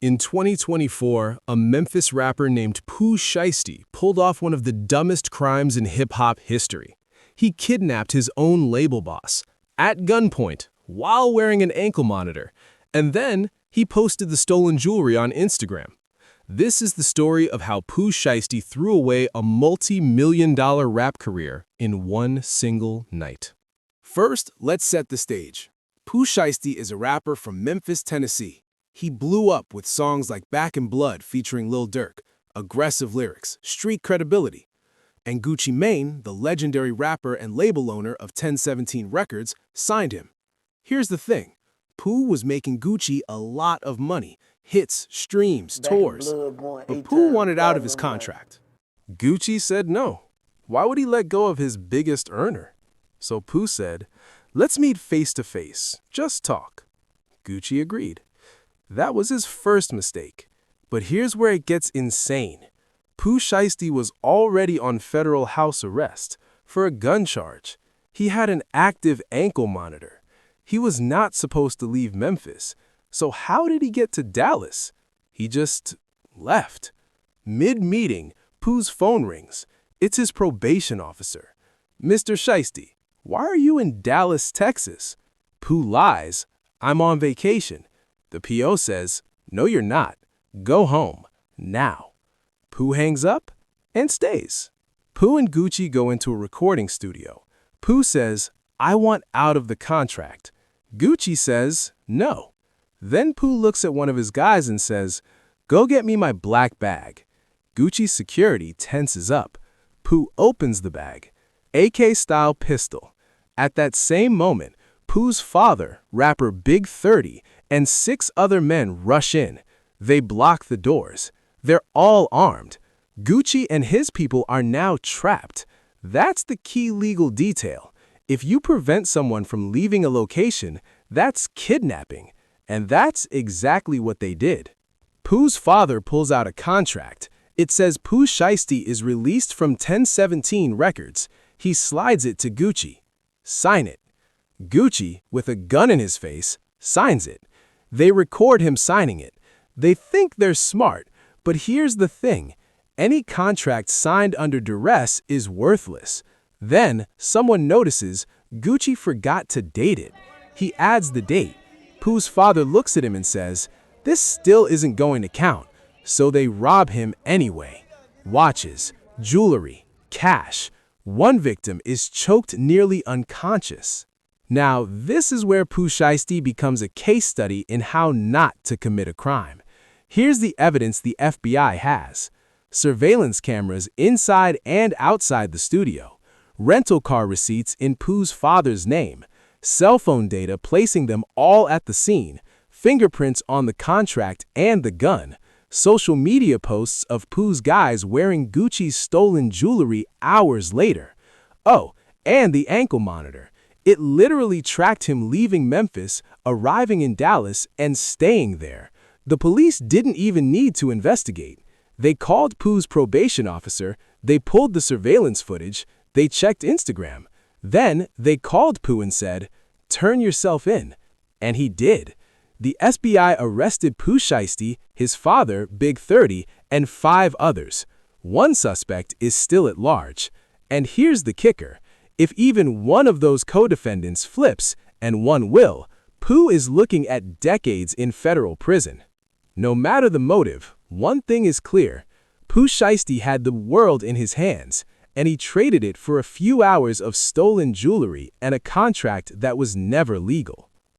In 2024, a Memphis rapper named Pooh Shiesty pulled off one of the dumbest crimes in hip-hop history. He kidnapped his own label boss, at gunpoint, while wearing an ankle monitor, and then he posted the stolen jewelry on Instagram. This is the story of how Pooh Shiesty threw away a multi-million-dollar rap career in one single night. First, let's set the stage. Pooh Shiesty is a rapper from Memphis, Tennessee. He blew up with songs like Back in Blood featuring Lil Durk, aggressive lyrics, street credibility. And Gucci Mane, the legendary rapper and label owner of 1017 Records, signed him. Here's the thing. Pooh was making Gucci a lot of money, hits, streams, tours. But Pooh wanted out of his contract. Gucci said no. Why would he let go of his biggest earner? So Pooh said, "Let's meet face to face, just talk." Gucci agreed. That was his first mistake. But here's where it gets insane. Pooh Shiesty was already on federal house arrest for a gun charge. He had an active ankle monitor. He was not supposed to leave Memphis. So how did he get to Dallas? He just left. Mid-meeting, Pooh's phone rings. It's his probation officer. "Mr. Shiesty, why are you in Dallas, Texas?" Pooh lies. "I'm on vacation." The PO says, "No, you're not. Go home. Now." Pooh hangs up and stays. Pooh and Gucci go into a recording studio. Pooh says, "I want out of the contract." Gucci says, "No." Then Pooh looks at one of his guys and says, "Go get me my black bag." Gucci's security tenses up. Pooh opens the bag. AK-style pistol. At that same moment, Pooh's father, rapper Big 30, and 6 other men rush in. They block the doors. They're all armed. Gucci and his people are now trapped. That's the key legal detail. If you prevent someone from leaving a location, that's kidnapping. And that's exactly what they did. Pooh's father pulls out a contract. It says Pooh Shiesty is released from 1017 Records. He slides it to Gucci. "Sign it." Gucci, with a gun in his face, signs it. They record him signing it. They think they're smart, but here's the thing. Any contract signed under duress is worthless. Then, someone notices Gucci forgot to date it. He adds the date. Pooh's father looks at him and says, "This still isn't going to count." So they rob him anyway. Watches, jewelry, cash. One victim is choked nearly unconscious. Now, this is where Pooh Shiesty becomes a case study in how not to commit a crime. Here's the evidence the FBI has. Surveillance cameras inside and outside the studio. Rental car receipts in Pooh's father's name. Cell phone data placing them all at the scene. Fingerprints on the contract and the gun. Social media posts of Pooh's guys wearing Gucci's stolen jewelry hours later. Oh, and the ankle monitor. It literally tracked him leaving Memphis, arriving in Dallas, and staying there. The police didn't even need to investigate. They called Pooh's probation officer, they pulled the surveillance footage, they checked Instagram. Then they called Pooh and said, "Turn yourself in." And he did. The FBI arrested Pooh Shiesty, his father, Big 30, and 5 others. One suspect is still at large. And here's the kicker. If even one of those co-defendants flips, and one will, Pooh is looking at decades in federal prison. No matter the motive, one thing is clear. Pooh Shiesty had the world in his hands, and he traded it for a few hours of stolen jewelry and a contract that was never legal.